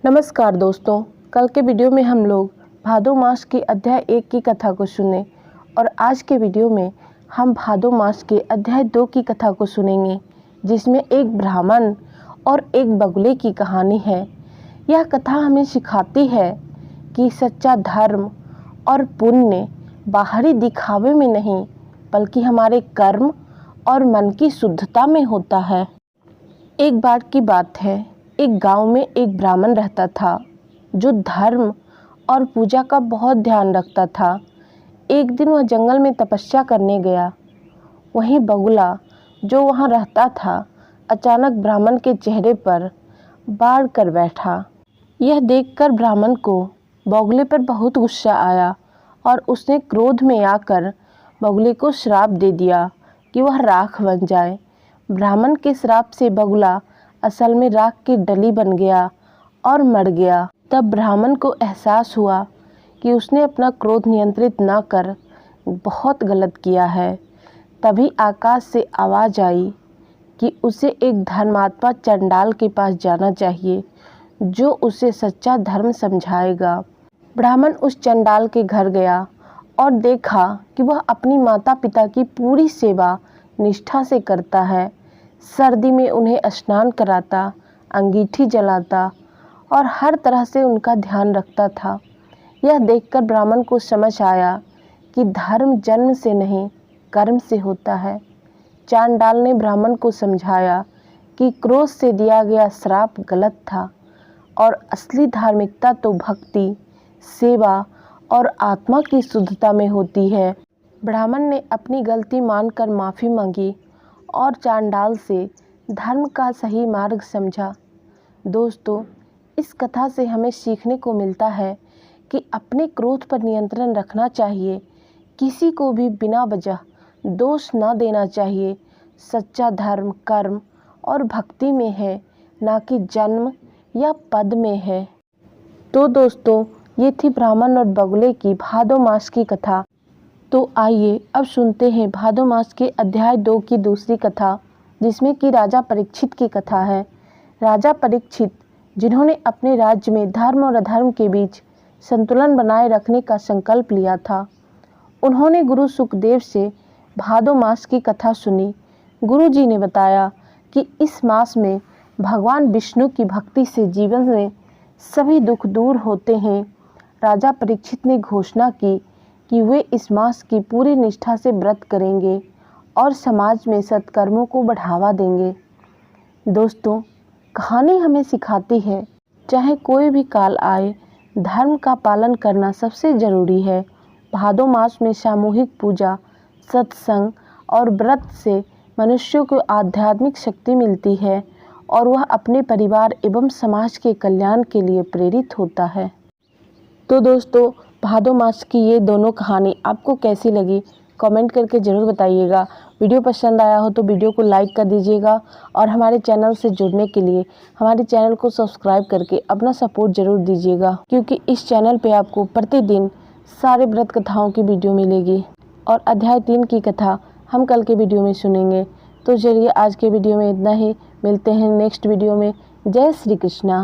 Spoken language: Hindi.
नमस्कार दोस्तों, कल के वीडियो में हम लोग भादो मास की अध्याय 1 की कथा को सुने और आज के वीडियो में हम भादो मास के अध्याय 2 की कथा को सुनेंगे, जिसमें एक ब्राह्मण और एक बगुले की कहानी है। यह कथा हमें सिखाती है कि सच्चा धर्म और पुण्य बाहरी दिखावे में नहीं, बल्कि हमारे कर्म और मन की शुद्धता में होता है। एक बार की बात है, एक गांव में एक ब्राह्मण रहता था जो धर्म और पूजा का बहुत ध्यान रखता था। एक दिन वह जंगल में तपस्या करने गया। वहीं बगुला जो वहां रहता था अचानक ब्राह्मण के चेहरे पर बाढ़ कर बैठा। यह देखकर ब्राह्मण को बगुले पर बहुत गुस्सा आया और उसने क्रोध में आकर बगुले को श्राप दे दिया कि वह राख बन जाए। ब्राह्मण के श्राप से बगुला असल में राख की डली बन गया और मर गया। तब ब्राह्मण को एहसास हुआ कि उसने अपना क्रोध नियंत्रित न कर बहुत गलत किया है। तभी आकाश से आवाज़ आई कि उसे एक धर्मात्मा चंडाल के पास जाना चाहिए, जो उसे सच्चा धर्म समझाएगा। ब्राह्मण उस चंडाल के घर गया और देखा कि वह अपनी माता पिता की पूरी सेवा निष्ठा से करता है। सर्दी में उन्हें स्नान कराता, अंगीठी जलाता और हर तरह से उनका ध्यान रखता था। यह देखकर ब्राह्मण को समझ आया कि धर्म जन्म से नहीं, कर्म से होता है। चांडाल ने ब्राह्मण को समझाया कि क्रोध से दिया गया श्राप गलत था और असली धार्मिकता तो भक्ति, सेवा और आत्मा की शुद्धता में होती है। ब्राह्मण ने अपनी गलती मानकर माफ़ी मांगी और चांडाल से धर्म का सही मार्ग समझा। दोस्तों, इस कथा से हमें सीखने को मिलता है कि अपने क्रोध पर नियंत्रण रखना चाहिए। किसी को भी बिना वजह दोष न देना चाहिए। सच्चा धर्म कर्म और भक्ति में है, ना कि जन्म या पद में है। तो दोस्तों, ये थी ब्राह्मण और बगुले की भादो मास की कथा। तो आइए अब सुनते हैं भादो मास के अध्याय 2 की दूसरी कथा, जिसमें कि राजा परीक्षित की कथा है। राजा परीक्षित, जिन्होंने अपने राज्य में धर्म और अधर्म के बीच संतुलन बनाए रखने का संकल्प लिया था, उन्होंने गुरु सुखदेव से भादो मास की कथा सुनी। गुरु जी ने बताया कि इस मास में भगवान विष्णु की भक्ति से जीवन में सभी दुख दूर होते हैं। राजा परीक्षित ने घोषणा की कि वे इस मास की पूरी निष्ठा से व्रत करेंगे और समाज में सत्कर्मों को बढ़ावा देंगे। दोस्तों, कहानी हमें सिखाती है, चाहे कोई भी काल आए, धर्म का पालन करना सबसे ज़रूरी है। भादो मास में सामूहिक पूजा, सत्संग और व्रत से मनुष्यों को आध्यात्मिक शक्ति मिलती है और वह अपने परिवार एवं समाज के कल्याण के लिए प्रेरित होता है। तो दोस्तों, भादो मास की ये दोनों कहानी आपको कैसी लगी, कमेंट करके ज़रूर बताइएगा। वीडियो पसंद आया हो तो वीडियो को लाइक कर दीजिएगा और हमारे चैनल से जुड़ने के लिए हमारे चैनल को सब्सक्राइब करके अपना सपोर्ट ज़रूर दीजिएगा, क्योंकि इस चैनल पे आपको प्रतिदिन सारे व्रत कथाओं की वीडियो मिलेगी और अध्याय 3 की कथा हम कल के वीडियो में सुनेंगे। तो चलिए आज के वीडियो में इतना ही, मिलते हैं नेक्स्ट वीडियो में। जय श्री कृष्णा।